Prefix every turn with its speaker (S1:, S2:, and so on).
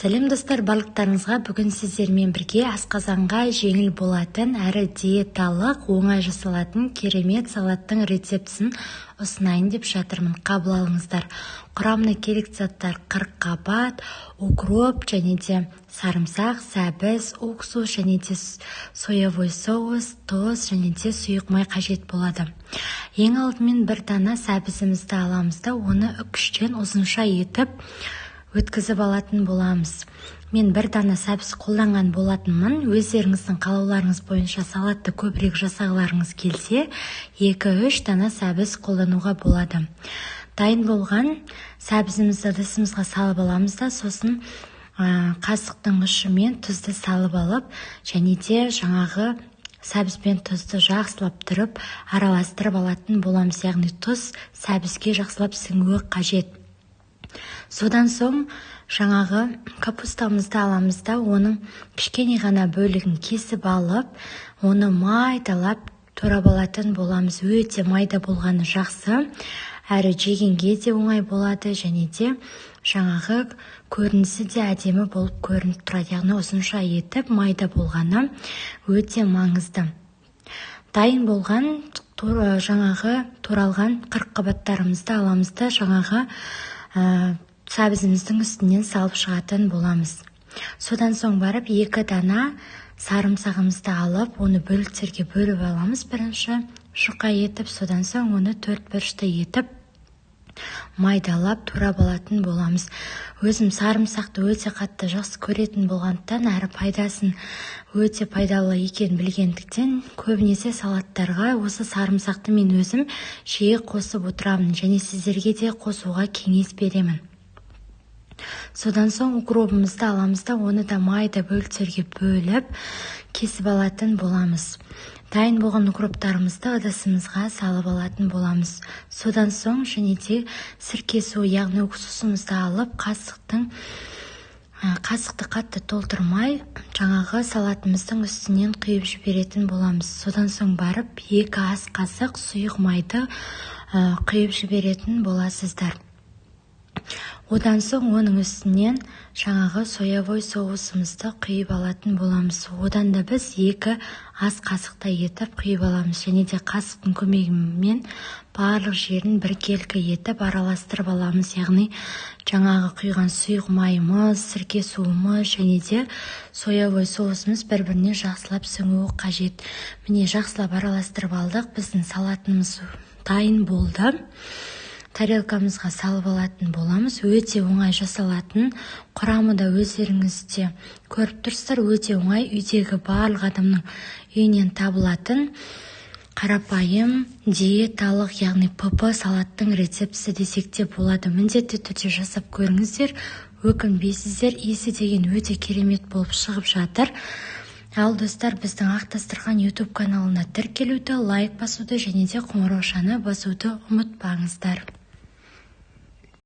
S1: Сәлем достар, барлықтарыңызға бүгін сіздермен бірге асқазанға жеңіл болатын әрі диеталық, оңай жасалатын керемет салаттың рецептісін ұсынайын деп жатырмын. Қабыл алыңыздар. Құрамына керек заттар қырыққабат, укроп және де сарымсақ, сәбіз, уксус және де соевой соус, тұз және де сұйық май қажет болады. Ең алдымен бір дана сәбізімізді аламыз да оны үкіштен ұзынша етіп өткізіп алатын боламыз. Мен бір дана сәбіз қолданған болатынмын. Өздеріңіздің қалауларыңыз бойынша салатты көбірек жасағыларыңыз келсе, 2-3 дана сәбіз қолдануға болады. Дайын болған сәбізімізді ыдысымызға салып аламыз да, сосын қасықтың ұшымен тұзды салып алып, және де жаңағы сәбіз бен тұзды жақсылап тұрып, араластырып алатын боламыз. Яғни тұз сәбізге жақсылап сіңуі қажет. Содан соң жаңағы капустамызды аламыз да, оның кішкене ғана бөлігін кесіп алып, оны майдалап турап алатын боламыз. Өте майда болғаны жақсы, әрі жегенге де оңай болады, және де жаңағы көрінісі де әдемі болып көрініп тұрады. Яғни ұзынша етіп майда болғаны өте маңызды. Дайын болған жаңағы туралған қырыққабаттарымызды аламыз да, жаңағы сәбізіміздің үстінен салып шығатын боламыз. Содан соң барып 2 дана сарымсағымызды алып, оны бөліктерге бөліп аламыз. Бірінші жұқа етіп, содан соң оны 4 бұрышты етіп майдалап турап алатын боламыз. Өзім сарымсақты өте қатты жақсы көретін болғандықтан, әрі пайдасын өте пайдалы екен білгендіктен, көбінесе салаттарға осы сарымсақты мен өзім жиі қосып отырамын, және сіздерге де қосуға кеңес беремін. Содан соң укропымызды аламыз да, оны да майда бөліктерге бөліп кесіп алатын боламыз. Дайын болған укроптарымызды ыдысымызға салып алатын боламыз. Содан соң және де сірке суы, яғни уксусымызды алып, қасықты қатты толтырмай, жаңағы салатымыздың үстінен құйып жіберетін боламыз. Содан соң барып 2 ас қасық сұйық майды құйып жіберетін боласыздар. Одан соң оның үстінен жаңағы соевой соусымызды құйып алатын боламыз. Одан да біз 2 ас қасықтай етіп құйып аламыз, және де қасықтың көмегімен барлық жерін біркелкі етіп араластырып аламыз. Яғни жаңағы құйған сұйық майымыз, сірке суымыз және де соевой соусымыз бір-біріне жақсылап сіңуі қажет. Міне жақсылап араластырып алдық. Біздің салатымыз дайын болды. Тарелкамызға салып алатын боламыз. Өте оңай жасалатын, құрамы да өздеріңізде көріп тұрсыздар, өте оңай, үйдегі барлық адамның үйінен табылатын қарапайым диеталық, яғни ПП салаттың рецептісі десек те болады. Міндетті түрде жасап көріңіздер, өкінбейсіздер. Иісі деген өте керемет болып шығып жатыр. Ал достар, біздің Ақ Дастархан YouTube каналына тіркелуді, лайк басуды және де қоңыраушаны басуды ұмытпаңыздар.